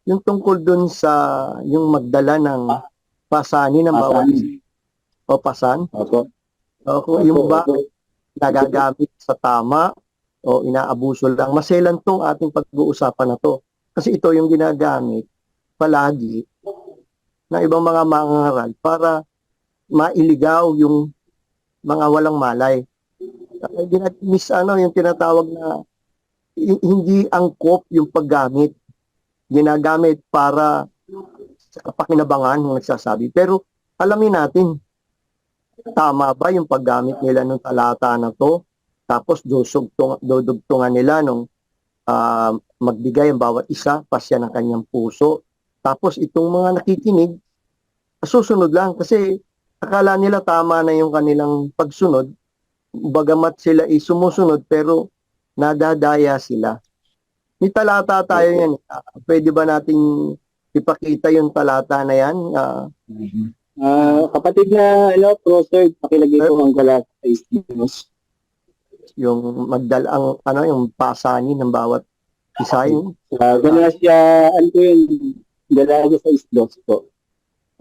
yung tungkol dun sa yung magdala ng pasanin ng bawat Pasan. o pasan. Opo. O kung Opo. yung ba Opo. nagagamit sa tama o inaabuso lang. Maselan tong ating pag-uusapan na to. Kasi ito yung ginagamit palagi ng ibang mga mangangaral para mailigaw yung mga walang malay. Yung tinatawag na hindi angkop yung paggamit. Ginagamit para sa kapakinabangan ng nagsasabi. Pero alamin natin, tama ba yung paggamit nila ng talata na to? Tapos dudugtungan nila nung magbigay ang bawat isa, pasya ng kanyang puso. Tapos itong mga nakikinig, susunod lang kasi akala nila tama na yung kanilang pagsunod, bagamat sila sumusunod pero nadadaya sila. May talata tayo yan. Pwede ba nating ipakita yung talata na yan? Kapatid na Pro Sir, pakilagay ko ang Galatas 6. Yung magdala ang yung pasanin ng bawat isa yun. Galatia, ano po yun? Galatas 6 po.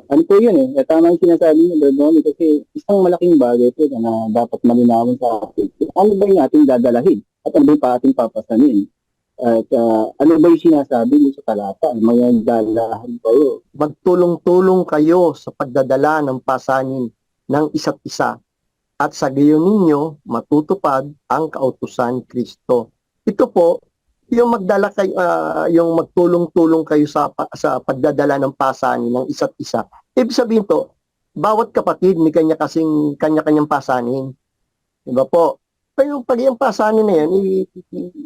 Ano po yun tama yung sinasabi niyo, Brother, kasi isang malaking bagay po na dapat malinawan sa atin. Ano ba yung ating dadalahin? At ano ba yung ating papasanin? At ano ba yung sinasabi niyo sa talata? Mga dalahan kayo. Magtulong-tulong kayo sa pagdadala ng pasanin ng isa't isa at sa gayon ninyo matutupad ang kautusan Kristo. Ito po, yung magdala kayo, yung magtulong-tulong kayo sa pagdadala ng pasanin ng isa't isa. Ibig sabihin to, bawat kapatid may kanya-kanyang pasanin. Diba po? Pero pag yung pasanin na yan,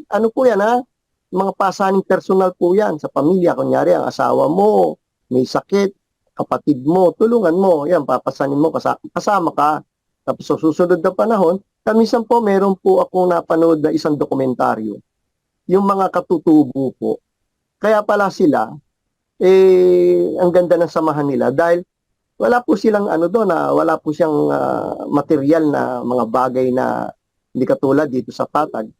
ano po yan mga pasaning personal po yan sa pamilya. Kunyari, ang asawa mo, may sakit, kapatid mo, tulungan mo. Yan, papasanin mo, kasama ka. Tapos sa susunod na panahon, minsan po meron po akong napanood na isang dokumentaryo. Yung mga katutubo po. Kaya pala sila, ang ganda ng samahan nila dahil wala po silang wala po siyang material na mga bagay na hindi katulad dito sa Patag.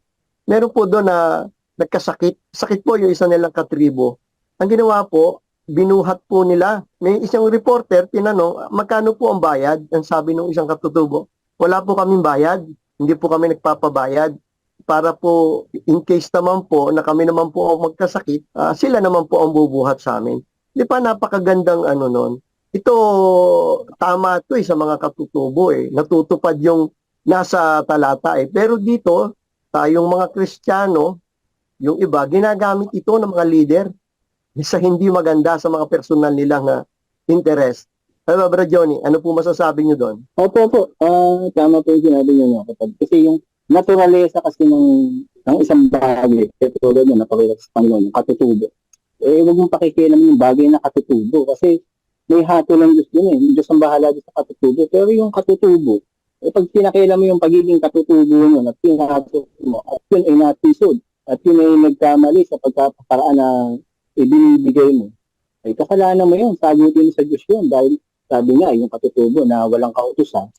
Meron po doon na nagkasakit. Sakit po yung isa nilang katribo. Ang ginawa po, binuhat po nila. May isang reporter, tinanong, magkano po ang bayad? Ang sabi ng isang katutubo, wala po kaming bayad. Hindi po kami nagpapabayad. Para po, in case naman po, na kami naman po ang magkasakit, sila naman po ang bubuhat sa amin. Di pa napakagandang nun. Ito, tama ito sa mga katutubo Natutupad yung nasa talata Pero dito, tayong mga Kristiyano, yung iba, ginagamit ito ng mga leader sa hindi maganda sa mga personal nilang interest. Ano ba, Brad Johnny? Ano po masasabi niyo doon? Opo. Tama po yung sinabi niyo kapatid. Kasi yung naturalesa kasi ng isang bagay, tulad na napakita sa Panginoon, yung katutubo. Huwag mong pakikialam yung bagay na katutubo kasi may hato ng Diyos dun Yung Diyos ang bahala dun sa katutubo. Pero yung katutubo, pag pinakialam mo yung pagiging katutubo nun at pinahato mo, at yun ay natisod, at yun ay nagkamali sa pagkaparaan na ibinibigay mo, ay kasalanan mo yun, sagutin mo sa Diyos yun, dahil sabi nga, yung katutubo na walang kautusan,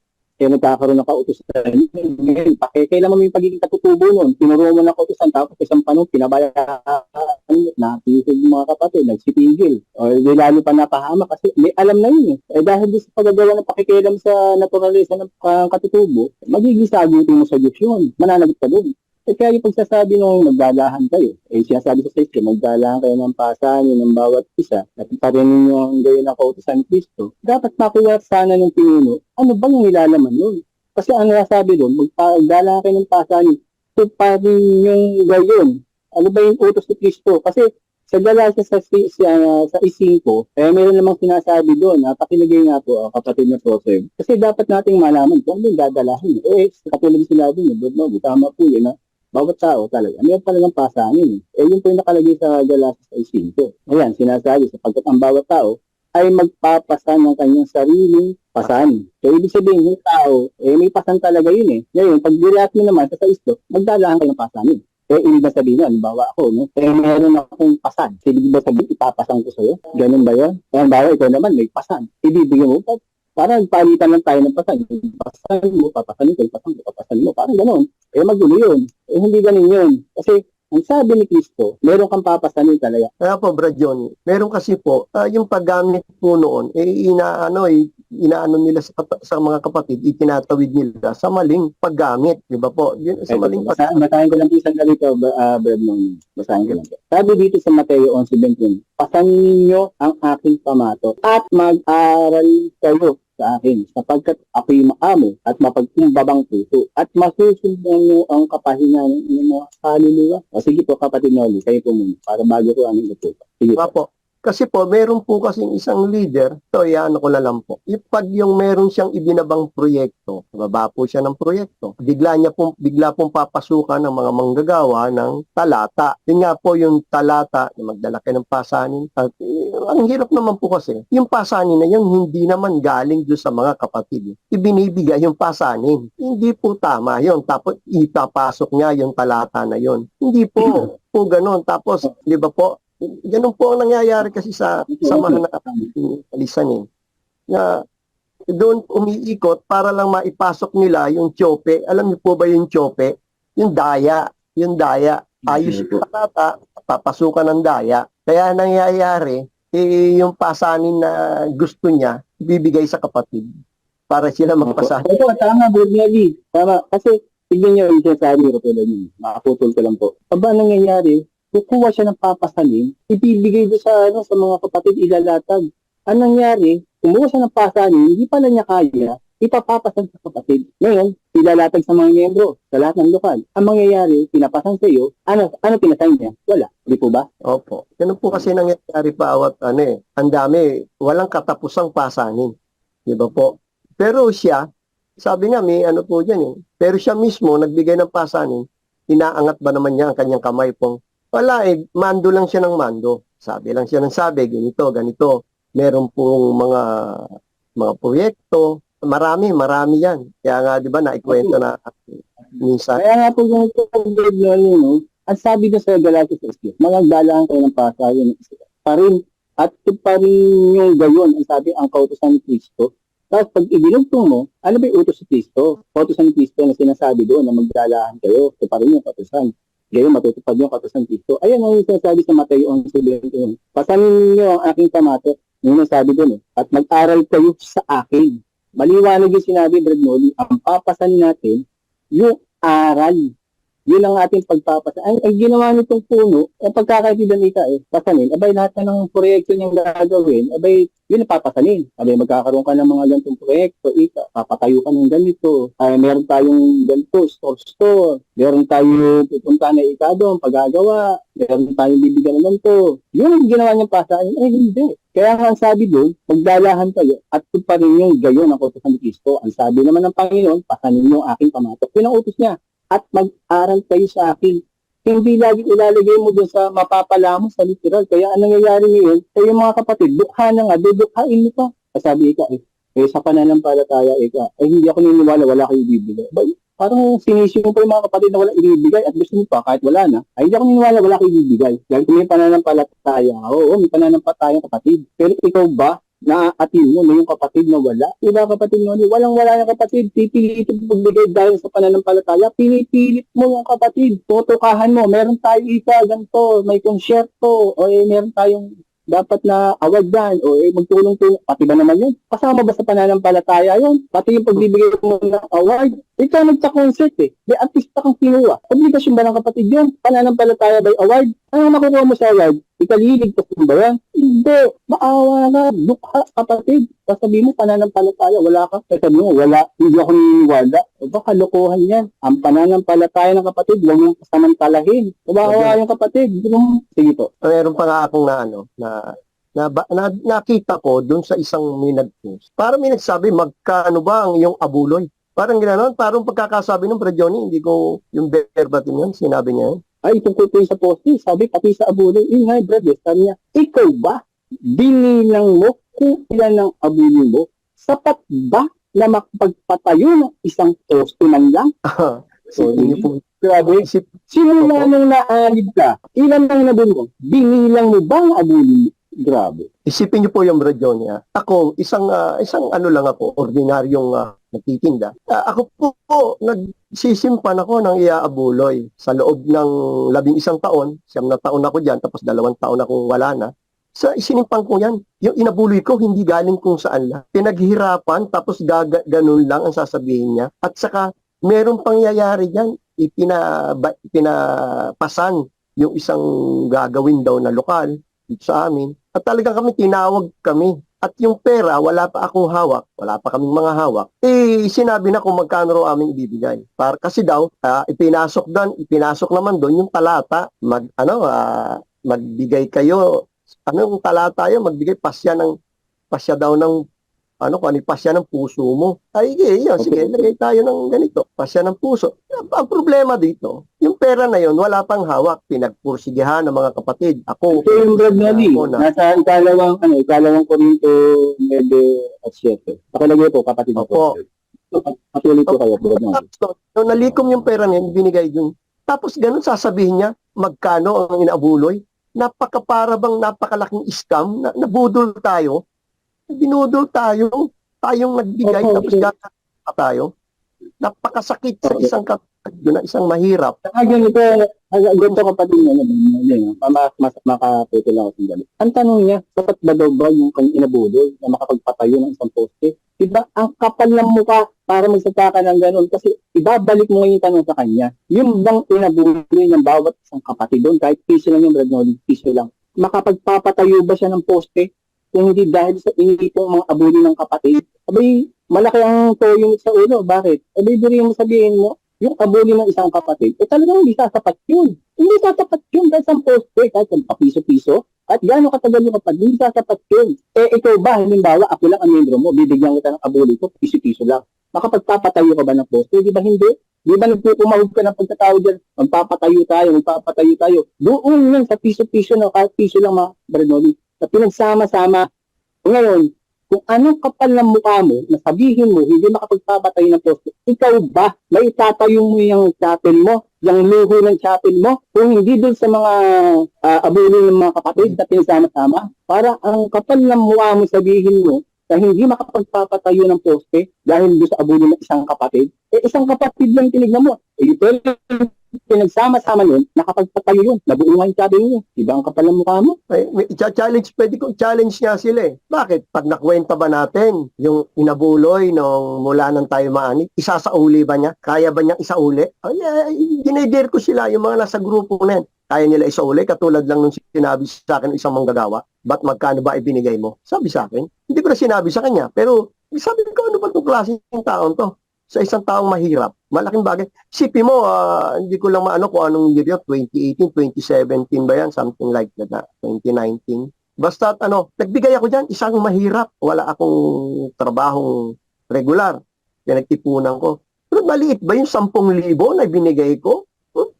nagkakaroon ng kautusan. Ngayon, kailangan mo yung pagiging katutubo nun, tinuro mo ng kautusan, tapos isang panong pinabayaan na yung mga kapatid, nagsipigil, o lalo pa napahama kasi may alam na yun dahil sa pagagawa ng pakikialam sa naturalesa ng katutubo, magiging sagutin mo sa Diyos yun, mananagot ka doon. Kaya yung pagsasabi nung magdalahan kayo, sinasabi sa sa'yo, magdalahan kayo ng pasanin ng bawat isa, at parin ninyo ang gayon ng kautusan Kristo, dapat makuha sana ng pinuno, ano bang nilalaman nun? Kasi ang nasabi doon, magdalahan kayo ng pasanin, so parin yung gayon, ano ba yung utos ni Kristo? Kasi sa Galatia sa 5, meron namang sinasabi doon, pakilagay nga po, kapatid na Joseph. Kasi dapat nating malaman kung ano yung dadalahin. Katulad sinabi niyo, tama po yun bawat tao talaga, meron talagang pasanin. Yun po yung nakalagay sa Galatia 5. Ayan, sinasabi, sapagkat ang bawat tao ay magpapasan ng kanyang sariling pasan. So, ibig sabihin, yung tao, may pasan talaga yun Ngayon, pag dilat mo naman sa 6, magdalahan ka ng pasanin. Ibig ba sabihin nyo, halimbawa ako, meron akong pasan. Ibig ba sabihin, ipapasan ko sa'yo? Ganun ba yun? Halimbawa, ikaw naman, may pasan. Ibibigyan mo, parang palitan lang tayo ng pasan. Papasanin mo, papasanin ko, papasanin mo. Parang gano'n. Magulo yun. Hindi ganun yun. Kasi Ang sabi ni Kristo, meron kang papasanin talaga. Kaya po, Brad Johnny, meron kasi po, yung paggamit po noon, inaano nila sa mga kapatid, itinatawid nila sa maling paggamit. Di ba po? Yun, sa maling paggamit. Basahin ko lang po isang ganito, Brad Nong. Basahin ko lang po. Sabi dito sa Mateo 11:21, pasanin ninyo ang aking pamato at mag-aral kayo sa akin, sapagkat ako'y maamo at mapagkumbabang puso at masusundan niyo ang kapahingan ng mga kaluluwa. O sige po, kapatid Noli, kayo po muna, para bago ko aming ito. Sige Diba po. po? Kasi po, meron po kasing isang leader, so ano ko na lang po, pag yung meron siyang ibinabang proyekto, baba po siya ng proyekto, bigla pong papasukan ng mga manggagawa ng talata. Yun nga po yung talata, na magdala kayo ng pasanin. At, ang hirap naman po kasi, yung pasanin na yun, hindi naman galing doon sa mga kapatid. Ibinibigay yung pasanin. Hindi po tama yun. Tapos ipapasok niya yung talata na yun. Hindi po ganun. Tapos, di ba po, ganun po ang nangyayari kasi sa samahan na alisan na doon umiikot para lang maipasok nila yung tsope. Alam niyo po ba yung tsope? Yung daya. Ayos yung talata, papasukan ng daya. Kaya nangyayari, yung pasanin na gusto niya, ibibigay sa kapatid para sila magpasanin. Ito, tama, Brad Noli. Tama, kasi tignan niyo yung sinasabi ko tulad niyo. Makaputol ko lang po. Aba, nangyayari, kukuha siya ng papasanin, ibibigay doon sa mga kapatid, ilalatag. Ang nangyari, kumuha siya ng pasanin, hindi pala niya kaya, ipapapasan sa kapatid. Ngayon, ilalatag sa mga miyembro, sa lahat ng lokal. Ang mangyayari, pinapasan sa iyo, ano pinasan niya? Wala. Di po ba? Opo. Ganun po kasi nangyayari pa ang dami, walang katapusang pasanin. Di ba po? Pero siya, sabi nga may po dyan pero siya mismo, nagbigay ng pasanin, inaangat ba naman niya ang kanyang kamay pong wala mando lang siya ng mando. Sabi lang siya ng sabi, ganito. Meron pong mga proyekto. Marami yan. Kaya nga, di ba, naikwento na minsan. Kaya nga po ganito ang no? Ang sabi doon sa Galatia 6, magagdalaan kayo ng pasayo ng isa. Parin, at pa rin yung gayon, ang sabi, ang kautosan ni Kristo. Tapos pag ibinugtong mo, ano ba yung utos si Kristo? Kautosan ni Kristo na sinasabi doon na magdalaan kayo, ito pa rin yung kautosan. Ngayon matutupad yung kautosan Kristo. Ayan ang sinasabi sa Mateo 11:21. Pasanin niyo ang aking pamato, yung sabi doon at mag-aral kayo sa akin. Maliwanag yung sinabi, Brad Noli, ang papasan natin, yung aral. Yun ang ating pagpapasan. Ang ginawa nitong puno, ang pagkakaibigan nita pasanin. Abay, lahat na ng proyekto niyang gagawin, abay, yun ang papasanin. Abay, magkakaroon ka ng mga ganitong proyekto, papatayo ka ng ganito. Meron tayong ganito, store. Meron tayong pupunta na doon, paggagawa. Meron tayong bibigyan ng ganito. Yun ang ginawa niyang pasanin. Hindi. Kaya nga ang sabi doon, magdalahan kayo at pa rin yung gayon ng kautosan ni Kristo. Ang sabi naman ng Panginoon, pasanin niyo ang aking pamatok. Yun ang utos niya. At mag-aral kayo sa akin. Hindi lagi ilalagay mo doon sa mapapala mo sa literal. Kaya ang nangyayari ngayon, sa yung mga kapatid, dukha na nga, dudukhain mo pa. Sabi sa pananampalataya, hindi ako niniwala, wala kayo ibibigay. Parang sinisyo mo pa yung mga kapatid na wala ibibigay at gusto mo pa, kahit wala na, hindi ako niniwala, wala kayo ibibigay. Dahil kung may pananampalataya, may pananampalataya kapatid. Pero ikaw ba, naaatin mo na yung kapatid na wala? Diba kapatid mo, walang-wala yung kapatid, pipilit mo pagbigay dahil sa pananampalataya, pinipilit mo yung kapatid, tutukahan mo, meron tayo ganito, may konsyerto, o meron tayong dapat na awardan, o magtulong-tulong, pati ba naman yun? Kasama ba sa pananampalataya yun? Pati yung pagbibigay mo ng award, ikaw nagta-concert may artista kang kinuha. Obligasyon ba ng kapatid yun? Pananampalataya by award? Ano makukuha mo sa award? Ikaliligtas mo ba yan? Hindi. Maawa na. Dukha, kapatid. Sabi mo, pananampalataya. Wala ka. Sabi mo, wala. Hindi ako naniniwala. Baka lokohan yan. Ang pananampalataya ng kapatid, huwag mong pasamantalahin. Kawawa yung kapatid. Sige po. Meron pa nga akong nakita ko doon sa isang may nag-post. Parang may nagsabi, magkano ba ang iyong abuloy? Parang gano'n, parang pagkakasabi ng Brad Johnny, hindi ko yung verbatim yan, sinabi niya. Ay, tungkol po sa poste, sabi pati sa abuloy, brad, sabi niya, ikaw ba, binilang mo kung ilan ang abuloy mo? Sapat ba na makapagpatayo ng isang poste man lang? Grabe, simula nung naalib ka, ilan ang nabun mo? Binilang mo ba ang abuloy mo? Grabe. Isipin niyo po yung Brad Johnny. Ako, isang ano lang ako, ordinaryong nagtitinda. Ako po, nagsisimpan ako ng iaabuloy sa loob ng 11 taon. 9 taon ako dyan, tapos 2 taon akong wala na. Sa isinimpan ko yan, yung inabuloy ko, hindi galing kung saan lang. Pinaghirapan, tapos ganun lang ang sasabihin niya. At saka, merong pangyayari dyan, pinapasan yung isang gagawin daw na lokal dito sa amin. At talagang tinawag kami. At yung pera, wala pa akong hawak, wala pa kaming mga hawak. Sinabi na kung magkano raw aming ibibigay. Kasi daw, ipinasok naman doon yung talata, magbigay kayo. Anong talata yun? Magbigay pasya daw ng kung pasya ng puso mo. Sige, lagay tayo ng ganito, pasya ng puso. Ang problema dito, yung pera na yun, wala pang hawak, pinagpursigihan ng mga kapatid. Ako, Ito yung Brad Noli, nasa ikalawang Korinto 9:7. Pakilagay po, kapatid mo po. Patuloy po kayo, Brad Noli. Nung nalikom yung pera niya, binigay dun. Tapos ganun sasabihin niya, magkano ang inaabuloy? Napakalaking scam, nabudol tayo. Binudol tayo, tayong nagbigay, tapos gagawin tayo. Napakasakit sa isang kapatid, isang mahirap. Ganito kapatid niya, makaputi lang ako sandali. Ang tanong niya, sapat ba daw ba yung inabudol na makapagpatayo ng isang poste? Diba, ang kapal ng mukha para magsataka ng ganun. Kasi ibabalik mo ngayon yung tanong sa kanya. Yung bang inabudol ng bawat isang kapatid doon, kahit piso lang yung Brad Noli, piso lang. Makapagpapatayo ba siya ng poste? Kung hindi dahil sa inipong mga abuli ng kapatid, abay, malaki ang toyo sa ulo. Bakit? Abay, diri mo sabihin mo, yung abuli ng isang kapatid, talagang hindi sasapat yun. Hindi sasapat yun dahil sa poste, kahit sa piso-piso, at gano'ng katagal yung kapatid, hindi sasapat yun. Ikaw ba, halimbawa, ako lang ang membro mo, bibigyan kita ng abuli ko, piso-piso lang. Makapagpapatayo ka ba ng poste? Di ba hindi? Di ba nagpupumahog ka ng pagkatao dyan? Magpapatayo tayo. Doon lang sa piso-piso na, kahit piso lang mga Bernoli, na pinagsama-sama. Ngayon, kung anong kapal ng mukha mo, na sabihin mo, hindi makapagpapatayo ng poste, ikaw ba, may itatayo mo yung chapel mo, yung luho ng chapel mo, kung hindi doon sa mga abuli ng mga kapatid na pinagsama-sama, para ang kapal ng mukha mo sabihin mo, na hindi makapagpapatayo ng poste dahil doon sa abuli ng isang kapatid, isang kapatid lang tinignan mo. Pero pinagsama-sama nun, nakapagpatayo yun, nabuo nga yung sabi niyo. Diba ang kapal ng mukha mo? Pwede kong challenge nga sila eh. Bakit? Pag nakwenta ba natin yung inabuloy nung mula nang tayo maani, isasauli ba niya? Kaya ba niyang isauli? Dinidare ko sila, yung mga nasa grupo na yan. Kaya nila isauli, katulad lang nung sinabi sa akin ng isang manggagawa, ba't magkano ba ibinigay mo? Sabi sa akin, hindi ko na sinabi sa kanya, pero sabi ko, ano ba itong klaseng taon to? Sa isang taong mahirap, malaking bagay. Sipi mo, hindi ko lang maano kung anong year yun, 2018, 2017 ba yan, something like that na, 2019. Basta nagbigay ako dyan, isang mahirap, wala akong trabahong regular, kaya nagtipunan ko. Pero maliit ba yung 10,000 na binigay ko?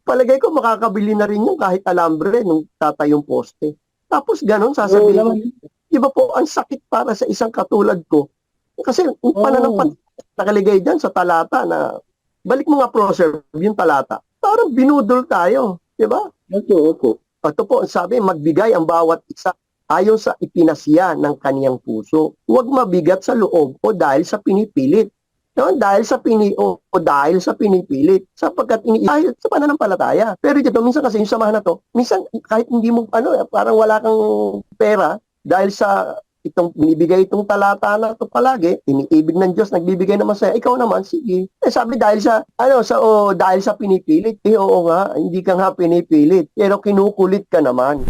Palagay ko makakabili na rin yung kahit alambre nung tatayong poste. Tapos ganun, sasabihin, di ba po, ang sakit para sa isang katulad ko. Kasi pananampalataya nakaligay dyan sa talata na balik mo nga preserve yung talata. Parang binudol tayo, di ba? Opo. Ito po, sabi, magbigay ang bawat isa ayon sa ipinasya ng kaniyang puso. Huwag mabigat sa loob o dahil sa pinipilit. Dahil sa pinipilit. Sapagkat dahil sa pananampalataya. Pero dito, minsan kasi yung samahan na to, minsan kahit hindi mo, parang wala kang pera dahil sa binibigay itong talata na ito palagi, iniibig ng Diyos, nagbibigay naman sa'yo, ikaw naman, sige. Sabi dahil sa pinipilit, oo nga, hindi ka nga pinipilit, pero kinukulit ka naman.